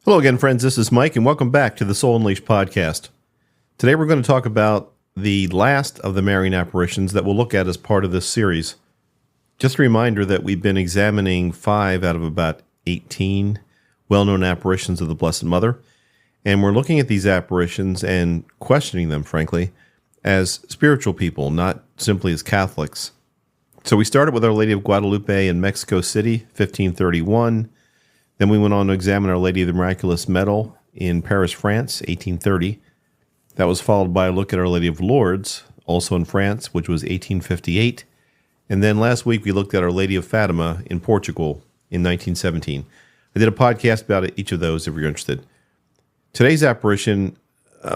Hello again, friends. This is Mike, and welcome back to the Soul Unleashed podcast. Today we're going to talk about the last of the Marian apparitions that we'll look at as part of this series. Just a reminder that we've been examining 5 out of about 18 well-known apparitions of the Blessed Mother, and we're looking at these apparitions and questioning them, frankly, as spiritual people, not simply as Catholics. So we started with Our Lady of Guadalupe in Mexico City, 1531. Then we went on to examine Our Lady of the Miraculous Medal in Paris, France, 1830. That was followed by a look at Our Lady of Lourdes, also in France, which was 1858. And then last week we looked at Our Lady of Fatima in Portugal in 1917. I did a podcast about each of those if you're interested. Today's apparition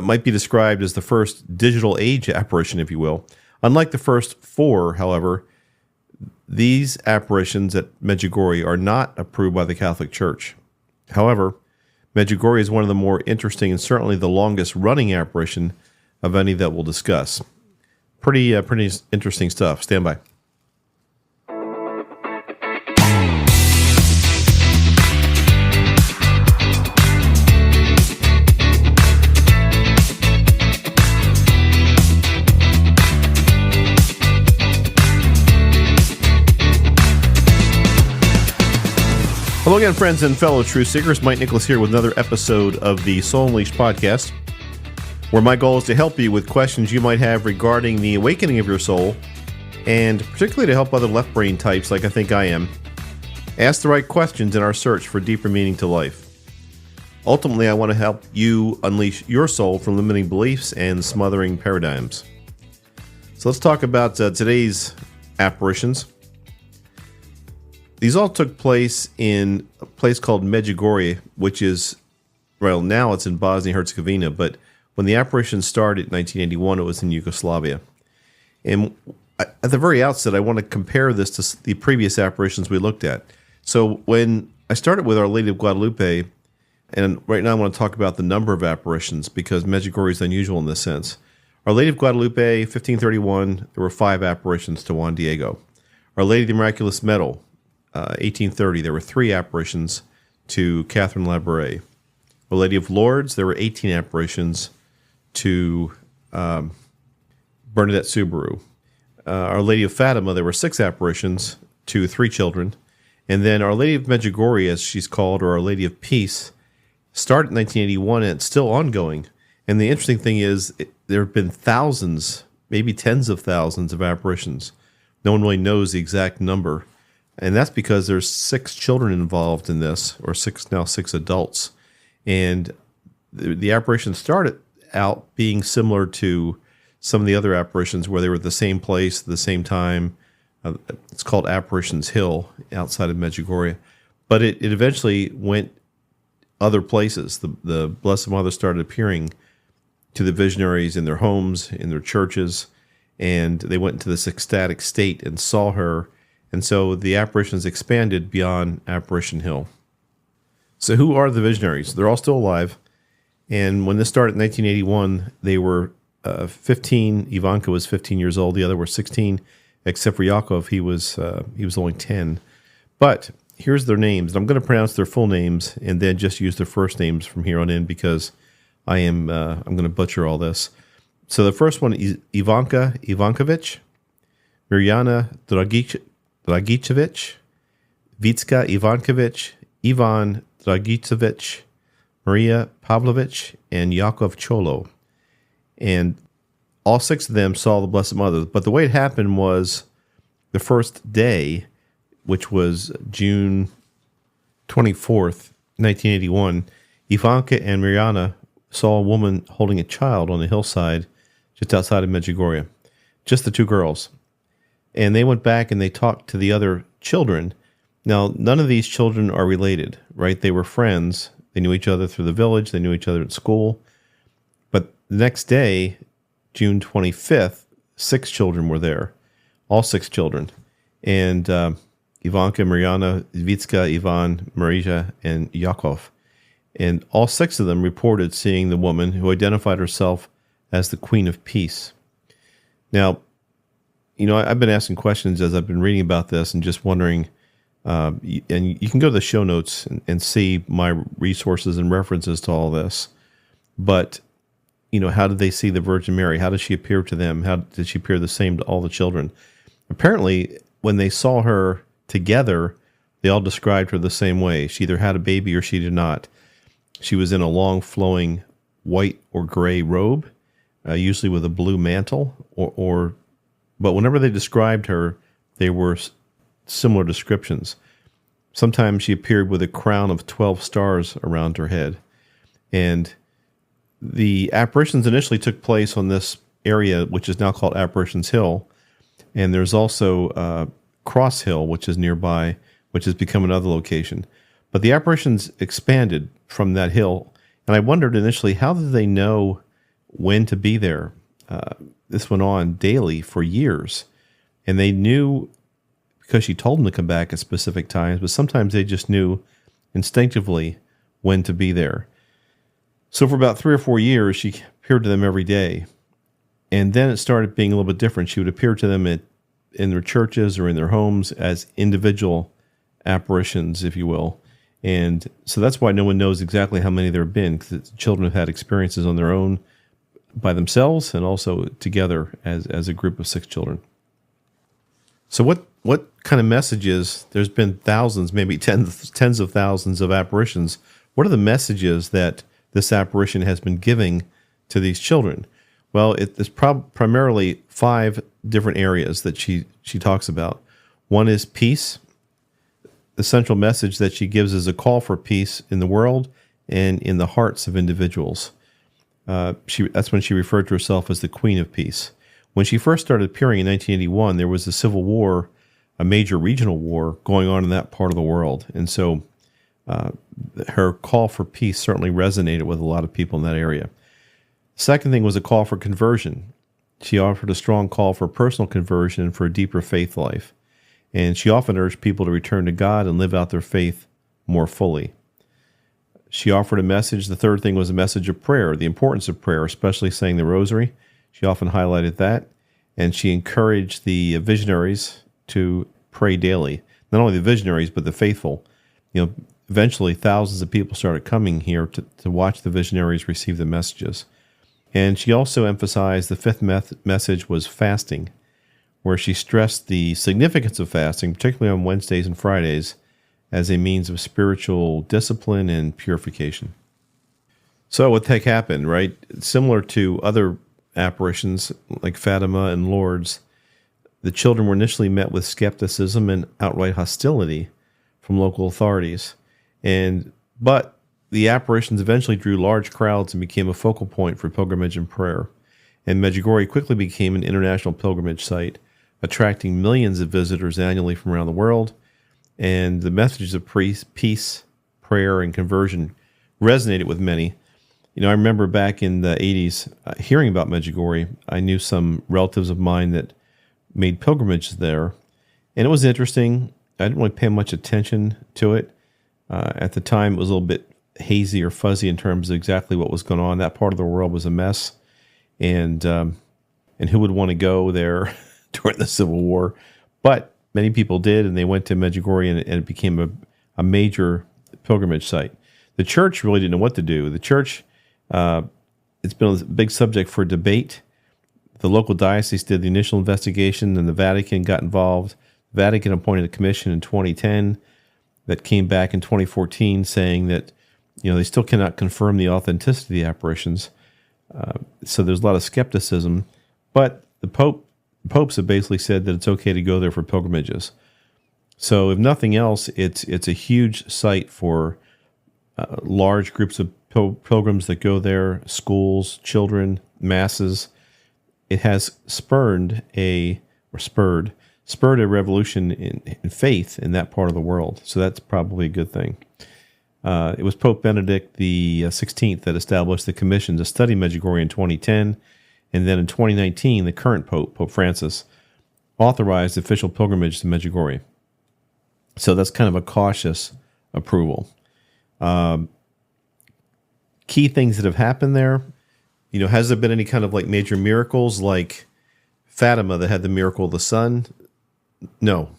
might be described as the first digital age apparition, if you will. Unlike the first 4, however, these apparitions at Medjugorje are not approved by the Catholic Church. However, Medjugorje is one of the more interesting and certainly the longest running apparition of any that we'll discuss. Pretty interesting stuff. Stand by. Hello again, friends and fellow truth seekers. Mike Nicholas here with another episode of the Soul Unleashed podcast, where my goal is to help you with questions you might have regarding the awakening of your soul, and particularly to help other left brain types like I think I am, ask the right questions in our search for deeper meaning to life. Ultimately, I want to help you unleash your soul from limiting beliefs and smothering paradigms. So let's talk about today's apparitions. These all took place in a place called Medjugorje, which is, well, now it's in Bosnia-Herzegovina, but when the apparition started in 1981, it was in Yugoslavia. And at the very outset, I want to compare this to the previous apparitions we looked at. So when I started with Our Lady of Guadalupe, and right now I want to talk about the number of apparitions because Medjugorje is unusual in this sense. Our Lady of Guadalupe, 1531, there were 5 apparitions to Juan Diego. Our Lady of the Miraculous Medal, 1830, there were 3 apparitions to Catherine Labouré. Our Lady of Lourdes, there were 18 apparitions to Bernadette Subaru. Our Lady of Fatima, there were 6 apparitions to 3 children. And then Our Lady of Medjugorje, as she's called, or Our Lady of Peace, started in 1981 and it's still ongoing. And the interesting thing is there have been thousands, maybe tens of thousands of apparitions. No one really knows the exact number. And that's because there's 6 children involved in this, or 6 adults. And the apparition started out being similar to some of the other apparitions where they were at the same place, at the same time. It's called Apparitions Hill outside of Medjugorje. But it eventually went other places. The Blessed Mother started appearing to the visionaries in their homes, in their churches, and they went into this ecstatic state and saw her. And so the apparitions expanded beyond Apparition Hill. So who are the visionaries? They're all still alive. And when this started in 1981, they were 15. Ivanka was 15 years old. The other were 16, except for Yakov. He was only 10. But here's their names. I'm going to pronounce their full names and then just use their first names from here on in because I'm going to butcher all this. So the first one is Ivanka Ivankovic, Mirjana Dragicevic, Vitska Ivankovic, Ivan Dragicevic, Maria Pavlovich, and Yakov Cholo. And all 6 of them saw the Blessed Mother. But the way it happened was the first day, which was June 24th, 1981, Ivanka and Mariana saw a woman holding a child on the hillside just outside of Medjugorje. Just the 2 girls. And they went back and they talked to the other children. Now, none of these children are related, right? They were friends. They knew each other through the village. They knew each other at school. But the next day, June 25th, 6 children were there. All 6 children. And Ivanka, Mariana, Vitska, Ivan, Marija, and Yakov. And all 6 of them reported seeing the woman who identified herself as the Queen of Peace. Now, you know, I've been asking questions as I've been reading about this and just wondering, And you can go to the show notes and see my resources and references to all this. But, how did they see the Virgin Mary? How did she appear to them? How did she appear the same to all the children? Apparently, when they saw her together, they all described her the same way. She either had a baby or she did not. She was in a long, flowing white or gray robe, usually with a blue mantle. But whenever they described her, they were similar descriptions. Sometimes she appeared with a crown of 12 stars around her head. And the apparitions initially took place on this area, which is now called Apparitions Hill. And there's also Cross Hill, which is nearby, which has become another location. But the apparitions expanded from that hill. And I wondered initially, how did they know when to be there? This went on daily for years. And they knew because she told them to come back at specific times, but sometimes they just knew instinctively when to be there. So for about 3 or 4 years, she appeared to them every day. And then it started being a little bit different. She would appear to them in their churches or in their homes as individual apparitions, if you will. And so that's why no one knows exactly how many there have been, because children have had experiences on their own by themselves and also together as a group of 6 children. So what kind of messages, there's been thousands, maybe tens of thousands of apparitions. What are the messages that this apparition has been giving to these children? Well, it's primarily 5 different areas that she talks about. One is peace. The central message that she gives is a call for peace in the world and in the hearts of individuals. That's when she referred to herself as the Queen of Peace. When she first started appearing in 1981, there was a civil war, a major regional war going on in that part of the world. And so her call for peace certainly resonated with a lot of people in that area. Second thing was a call for conversion. She offered a strong call for personal conversion and for a deeper faith life. And she often urged people to return to God and live out their faith more fully. She offered a message. The third thing was a message of prayer, the importance of prayer, especially saying the rosary. She often highlighted that. And she encouraged the visionaries to pray daily. Not only the visionaries, but the faithful. Eventually thousands of people started coming here to watch the visionaries receive the messages. And she also emphasized the fifth message was fasting, where she stressed the significance of fasting, particularly on Wednesdays and Fridays, as a means of spiritual discipline and purification. So what the heck happened, right? Similar to other apparitions like Fatima and Lourdes, the children were initially met with skepticism and outright hostility from local authorities. But the apparitions eventually drew large crowds and became a focal point for pilgrimage and prayer. And Medjugorje quickly became an international pilgrimage site, attracting millions of visitors annually from around the world. And the messages of peace, prayer, and conversion resonated with many. I remember back in the 80s hearing about Medjugorje. I knew some relatives of mine that made pilgrimages there. And it was interesting. I didn't really pay much attention to it. At the time, it was a little bit hazy or fuzzy in terms of exactly what was going on. That part of the world was a mess. And who would want to go there during the Civil War? But many people did, and they went to Medjugorje, and it became a major pilgrimage site. The church really didn't know what to do. The church, it's been a big subject for debate. The local diocese did the initial investigation, and the Vatican got involved. The Vatican appointed a commission in 2010 that came back in 2014 saying that they still cannot confirm the authenticity of the apparitions. So there's a lot of skepticism. But the popes have basically said that it's okay to go there for pilgrimages. So if nothing else, it's a huge site for large groups of pilgrims that go there, schools, children, masses. It has spurred a revolution in faith in that part of the world. So that's probably a good thing. It was Pope Benedict the 16th that established the commission to study Medjugorje in 2010. And then in 2019, the current Pope, Pope Francis, authorized official pilgrimage to Medjugorje. So that's kind of a cautious approval. Key things that have happened there, has there been any kind of like major miracles like Fatima that had the miracle of the sun? No.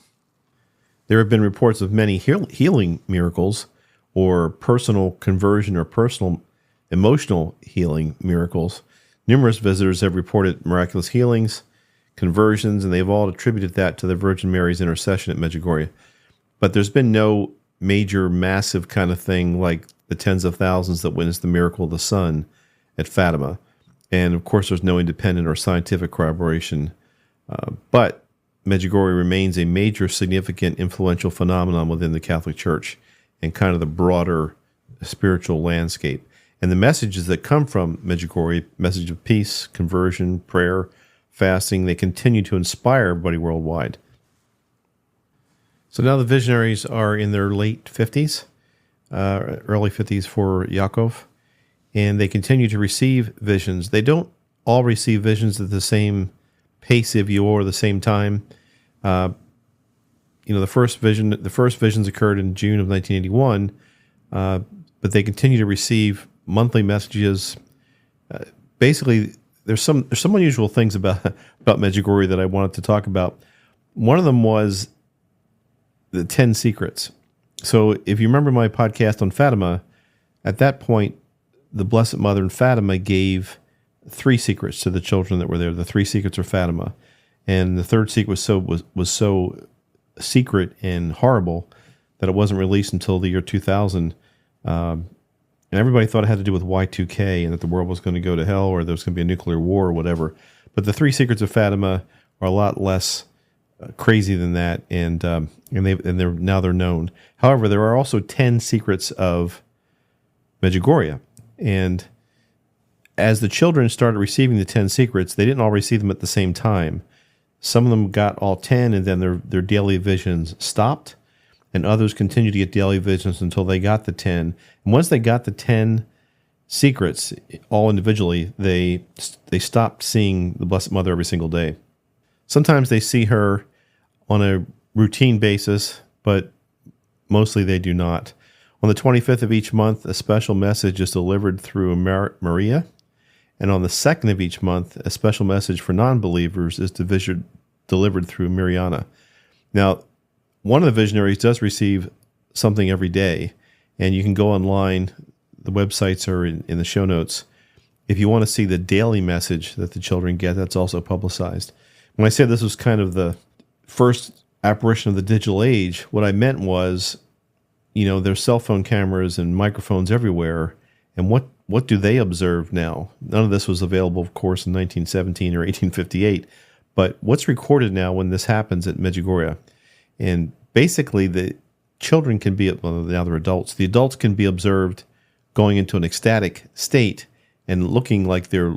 There have been reports of many healing miracles or personal conversion or personal emotional healing miracles. Numerous visitors have reported miraculous healings, conversions, and they've all attributed that to the Virgin Mary's intercession at Medjugorje. But there's been no major, massive kind of thing like the tens of thousands that witnessed the miracle of the sun at Fatima. And of course, there's no independent or scientific corroboration. But Medjugorje remains a major, significant, influential phenomenon within the Catholic Church and kind of the broader spiritual landscape. And the messages that come from Medjugorje, message of peace, conversion, prayer, fasting, they continue to inspire everybody worldwide. So now the visionaries are in their late 50s, early 50s for Yakov, and they continue to receive visions. They don't all receive visions at the same pace, if you will, or the same time. The first visions occurred in June of 1981, but they continue to receive monthly messages. Basically, there's some unusual things about Medjugorje that I wanted to talk about. One of them was the 10 secrets. So if you remember my podcast on Fatima, at that point, the Blessed Mother and Fatima gave 3 secrets to the children that were there. The 3 secrets of Fatima, and the third secret was so secret and horrible that it wasn't released until the year 2000. And everybody thought it had to do with Y2K and that the world was going to go to hell or there was going to be a nuclear war or whatever. But the 3 secrets of Fatima are a lot less crazy than that, and they're known. However, there are also 10 secrets of Medjugorje, and as the children started receiving the 10 secrets, they didn't all receive them at the same time. Some of them got all 10, and then their daily visions stopped, and others continued to get daily visions until they got the 10. And once they got the 10 secrets, all individually, they stopped seeing the Blessed Mother every single day. Sometimes they see her on a routine basis, but mostly they do not. On the 25th of each month, a special message is delivered through Maria, and on the 2nd of each month, a special message for non-believers is delivered through Mariana. Now, one of the visionaries does receive something every day, and you can go online. The websites are in the show notes. If you want to see the daily message that the children get, that's also publicized. When I said this was kind of the first apparition of the digital age, what I meant was, there's cell phone cameras and microphones everywhere, and what do they observe now? None of this was available, of course, in 1917 or 1858, but what's recorded now when this happens at Medjugorje? And basically, the children can be, now they're adults, the adults can be observed going into an ecstatic state and looking like they're,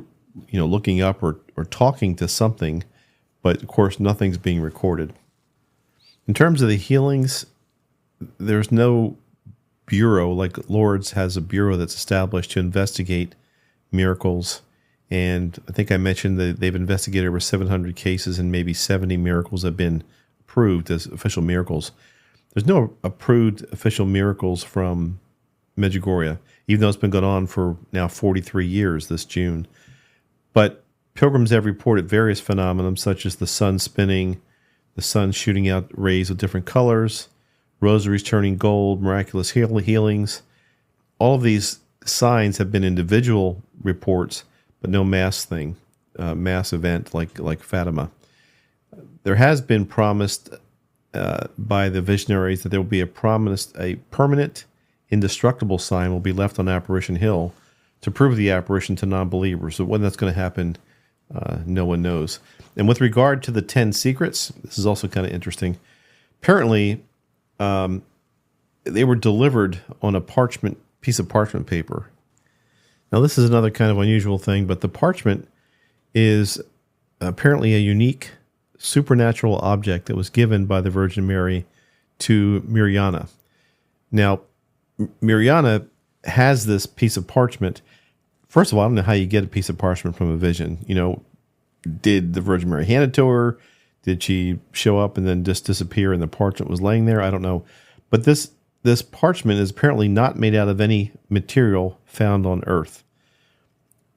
looking up or talking to something, but of course, nothing's being recorded. In terms of the healings, there's no bureau, like Lourdes has a bureau that's established to investigate miracles. And I think I mentioned that they've investigated over 700 cases and maybe 70 miracles have been approved as official miracles. There's no approved official miracles from Medjugorje, even though it's been going on for now 43 years this June. But pilgrims have reported various phenomena such as the sun spinning, the sun shooting out rays of different colors, rosaries turning gold, miraculous healings. All of these signs have been individual reports, but no mass thing, mass event like Fatima. There has been promised by the visionaries that there will be a permanent, indestructible sign will be left on Apparition Hill to prove the apparition to non-believers. So when that's going to happen, no one knows. And with regard to the 10 secrets, this is also kind of interesting. Apparently, they were delivered on a piece of parchment paper. Now, this is another kind of unusual thing, but the parchment is apparently a unique supernatural object that was given by the Virgin Mary to Mariana. Now, Mariana has this piece of parchment. First of all, I don't know how you get a piece of parchment from a vision. Did the Virgin Mary hand it to her? Did she show up and then just disappear and the parchment was laying there? I don't know. But this parchment is apparently not made out of any material found on Earth.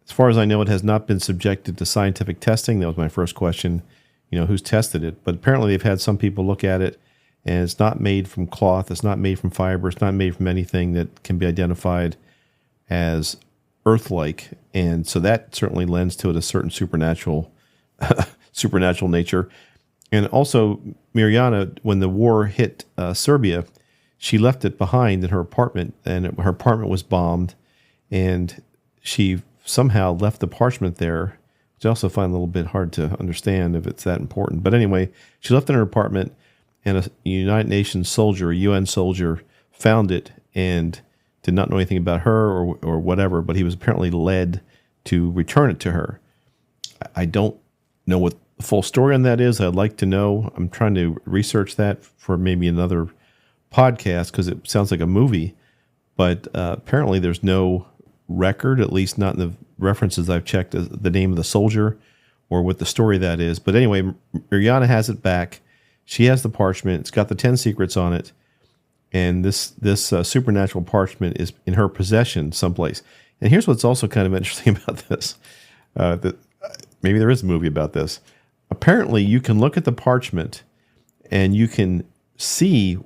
As far as I know, it has not been subjected to scientific testing. That was my first question. Who's tested it? But apparently they've had some people look at it and it's not made from cloth, it's not made from fiber, it's not made from anything that can be identified as earth-like, and so that certainly lends to it a certain supernatural nature. And also, Mirjana, when the war hit Serbia, she left it behind in her apartment, and her apartment was bombed, and she somehow left the parchment there, which I also find a little bit hard to understand if it's that important. But anyway, she left it in her apartment, and a United Nations soldier, a UN soldier, found it and did not know anything about her or whatever, but he was apparently led to return it to her. I don't know what the full story on that is. I'd like to know. I'm trying to research that for maybe another podcast because it sounds like a movie, but apparently there's no record, at least not in the references I've checked, the name of the soldier or what the story that is. But anyway, Mirjana has it back. She has the parchment. It's got the 10 secrets on it. And this supernatural parchment is in her possession someplace. And here's what's also kind of interesting about this. Maybe there is a movie about this. Apparently, you can look at the parchment and you can see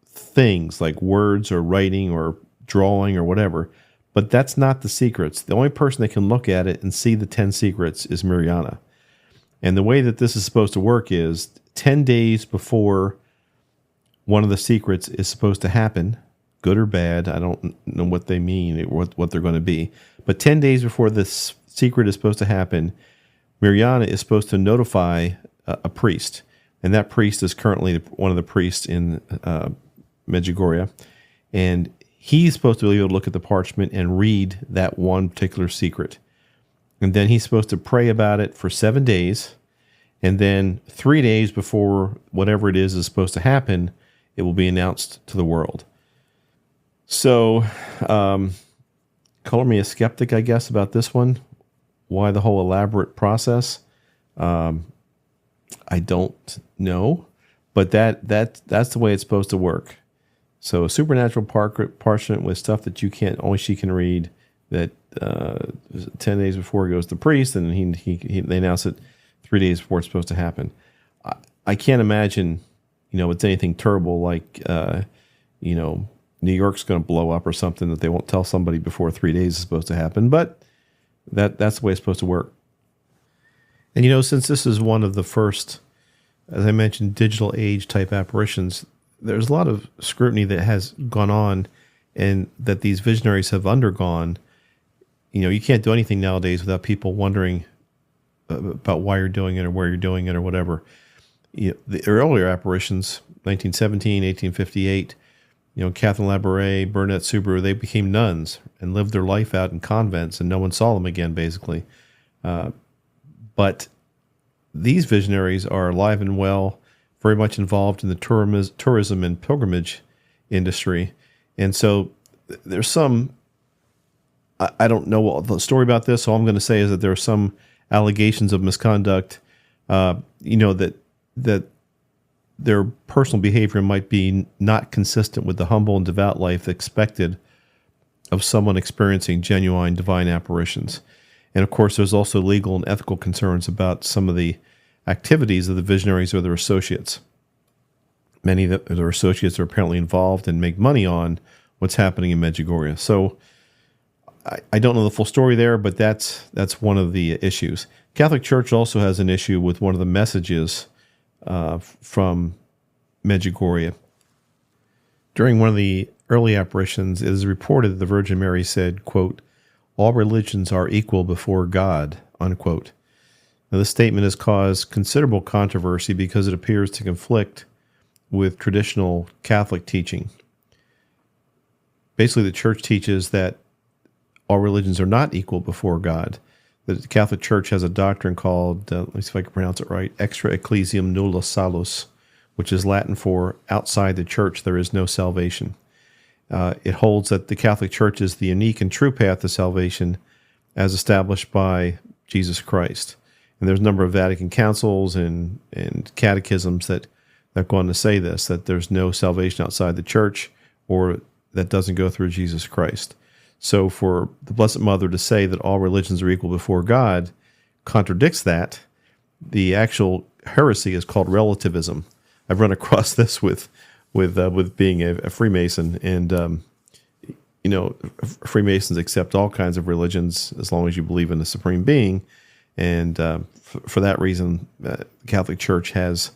things like words or writing or drawing or whatever, but that's not the secrets. The only person that can look at it and see the 10 secrets is Mirjana. And the way that this is supposed to work is 10 days before one of the secrets is supposed to happen, good or bad, I don't know what they mean, what they're going to be, but 10 days before this secret is supposed to happen, Mirjana is supposed to notify a priest, and that priest is currently one of the priests in Medjugorje, and he's supposed to be able to look at the parchment and read that one particular secret. And then he's supposed to pray about it for 7 days, and then 3 days before whatever it is supposed to happen, it will be announced to the world. So, color me a skeptic, I guess, about this one. Why the whole elaborate process? I don't know, but that's the way it's supposed to work. So a supernatural parchment with stuff that only she can read. That 10 days before it goes to the priest, and they announce it 3 days before it's supposed to happen. I can't imagine, it's anything terrible like, New York's going to blow up or something that they won't tell somebody before 3 days is supposed to happen. But that's the way it's supposed to work. And, since this is one of the first, as I mentioned, digital age type apparitions, there's a lot of scrutiny that has gone on and that these visionaries have undergone. You can't do anything nowadays without people wondering about why you're doing it or where you're doing it or whatever. The earlier apparitions, 1917, 1858, Catherine Labouré, Burnett Subaru, they became nuns and lived their life out in convents, and no one saw them again, basically. But these visionaries are alive and well, very much involved in the tourism and pilgrimage industry. And so there's some, I don't know the story about this, so all I'm going to say is that there are some allegations of misconduct, that their personal behavior might be not consistent with the humble and devout life expected of someone experiencing genuine divine apparitions. And of course, there's also legal and ethical concerns about some of the activities of the visionaries or their associates. Many of their associates are apparently involved and make money on what's happening in Medjugorje. So I don't know the full story there, but that's one of the issues. Catholic Church also has an issue with one of the messages from Medjugorje. During one of the early apparitions, it is reported that the Virgin Mary said, quote, "All religions are equal before God," unquote. Now, this statement has caused considerable controversy because it appears to conflict with traditional Catholic teaching. Basically, the Church teaches that all religions are not equal before God. The Catholic Church has a doctrine called, let me see if I can pronounce it right, extra ecclesiam nulla salus, which is Latin for outside the church there is no salvation. It holds that the Catholic Church is the unique and true path to salvation as established by Jesus Christ. And there's a number of Vatican councils and catechisms that go on to say this, that there's no salvation outside the church or that doesn't go through Jesus Christ. So for the Blessed Mother to say that all religions are equal before God contradicts that. The actual heresy is called relativism. I've run across this with being a Freemason, and Freemasons accept all kinds of religions as long as you believe in the supreme being, and for that reason, the Catholic Church has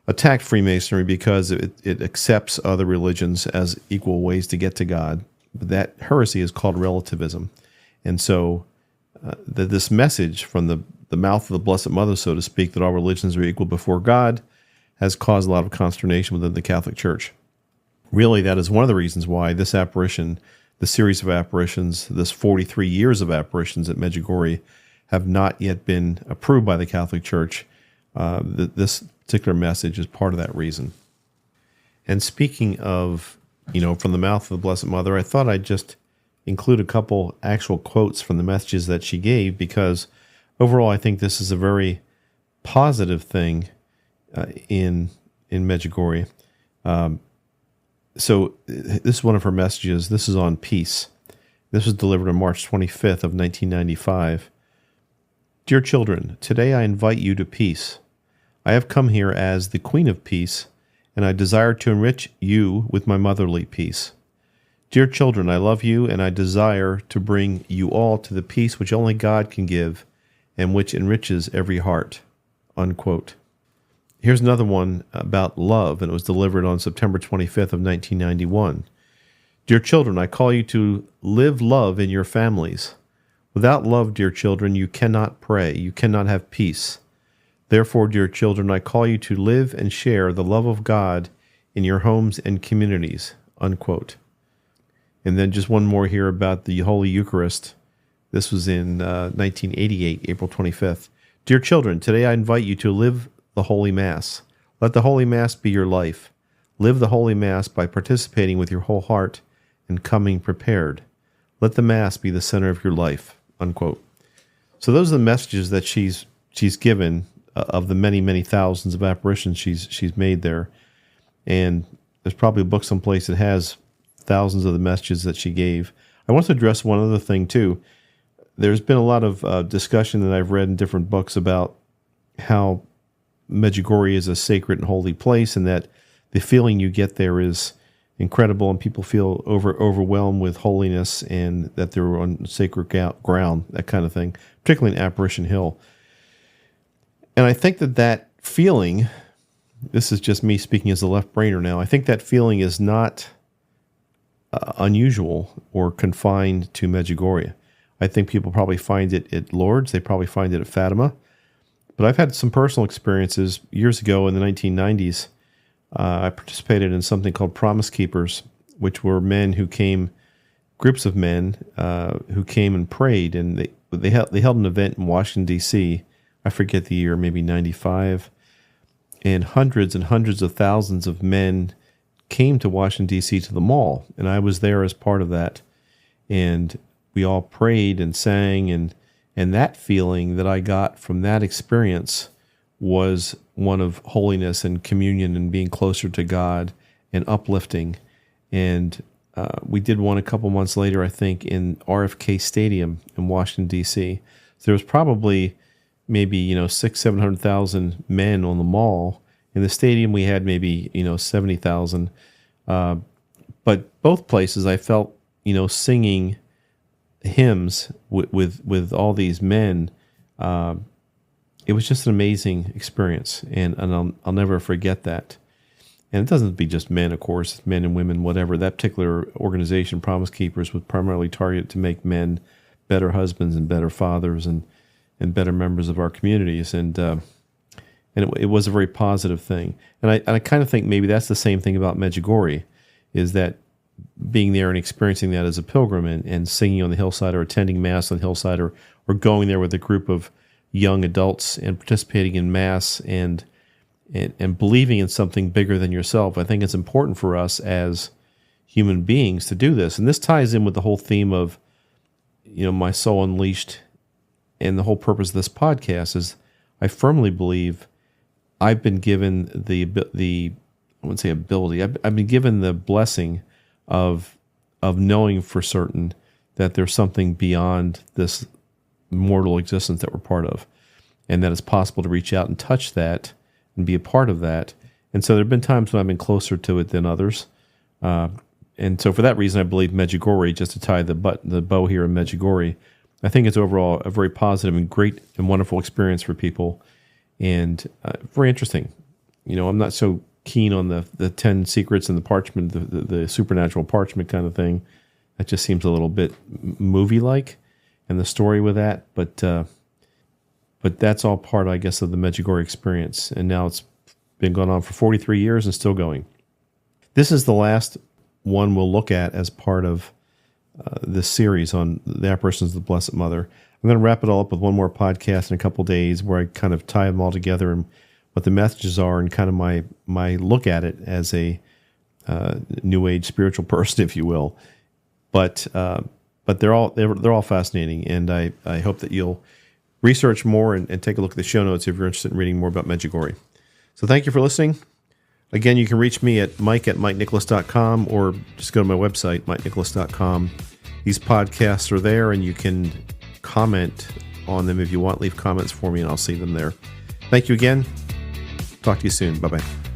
attacked Freemasonry because it accepts other religions as equal ways to get to God. But that heresy is called relativism, and so this message from the mouth of the Blessed Mother, so to speak, that all religions are equal before God, has caused a lot of consternation within the Catholic Church. Really, that is one of the reasons why this apparition, the series of apparitions, this 43 years of apparitions at Medjugorje, have not yet been approved by the Catholic Church. This particular message is part of that reason. And speaking of, from the mouth of the Blessed Mother, I thought I'd just include a couple actual quotes from the messages that she gave, because overall I think this is a very positive thing in Medjugorje. So this is one of her messages. This is on peace. This was delivered on March 25th of 1995. Dear children, today I invite you to peace. I have come here as the Queen of Peace, and I desire to enrich you with my motherly peace. Dear children, I love you, and I desire to bring you all to the peace which only God can give, and which enriches every heart." Unquote. Here's another one about love, and it was delivered on September 25th of 1991. Dear children, I call you to live love in your families. Without love, dear children, you cannot pray, you cannot have peace. Therefore, dear children, I call you to live and share the love of God in your homes and communities. Unquote. And then just one more here about the Holy Eucharist. This was in 1988, April 25th. Dear children, today I invite you to live the Holy Mass. Let the Holy Mass be your life. Live the Holy Mass by participating with your whole heart and coming prepared. Let the Mass be the center of your life. Unquote. So those are the messages that she's given of the many, many thousands of apparitions she's made there. And there's probably a book someplace that has thousands of the messages that she gave. I want to address one other thing too. There's been a lot of discussion that I've read in different books about how Medjugorje is a sacred and holy place, and that the feeling you get there is incredible, and people feel overwhelmed with holiness, and that they're on sacred ground, that kind of thing, particularly in Apparition Hill. And I think that feeling, this is just me speaking as a left-brainer now, I think that feeling is not unusual or confined to Medjugorje. I think people probably find it at Lourdes, they probably find it at Fatima. But I've had some personal experiences. Years ago in the 1990s, I participated in something called Promise Keepers, which were men who came, groups of men who came and prayed, and they held an event in Washington, D.C., I forget the year, maybe 95, and hundreds of thousands of men came to Washington, D.C. to the mall, and I was there as part of that, and we all prayed and sang, and that feeling that I got from that experience was one of holiness and communion and being closer to God and uplifting. And we did one a couple months later, I think, in RFK Stadium in Washington, D.C. So there was probably maybe 600,000-700,000 men on the mall. In the stadium, we had maybe 70,000. But both places, I felt singing hymns with all these men. It was just an amazing experience, and I'll never forget that. And it doesn't be just men, of course, men and women, whatever. That particular organization, Promise Keepers, was primarily targeted to make men better husbands and better fathers and better members of our communities. And it was a very positive thing. And I kind of think maybe that's the same thing about Medjugorje, is that being there and experiencing that as a pilgrim and singing on the hillside or attending Mass on the hillside or going there with a group of young adults and participating in Mass and believing in something bigger than yourself. I think it's important for us as human beings to do this. And this ties in with the whole theme of, My Soul Unleashed, and the whole purpose of this podcast is I firmly believe I've been given the I wouldn't say ability, I've been given the blessing of knowing for certain that there's something beyond this mortal existence that we're part of, and that it's possible to reach out and touch that and be a part of that And so there have been times when I've been closer to it than others. And so for that reason, I believe Medjugorje, just to tie the bow here in Medjugorje, I think it's overall a very positive and great and wonderful experience for people, and very interesting. I'm not so keen on the 10 secrets and the parchment, the supernatural parchment kind of thing. That just seems a little bit movie-like, and the story with that. But that's all part, I guess, of the Medjugorje experience. And now it's been going on for 43 years and still going. This is the last one we'll look at as part of this series on the apparitions of the Blessed Mother. I'm going to wrap it all up with one more podcast in a couple days where I kind of tie them all together and what the messages are and kind of my look at it as a New Age spiritual person, if you will. But they're all fascinating, and I hope that you'll research more and take a look at the show notes if you're interested in reading more about Medjugorje. So thank you for listening. Again, you can reach me at mike@mikenicholas.com or just go to my website, mikenicholas.com. These podcasts are there, and you can comment on them if you want. Leave comments for me, and I'll see them there. Thank you again. Talk to you soon. Bye-bye.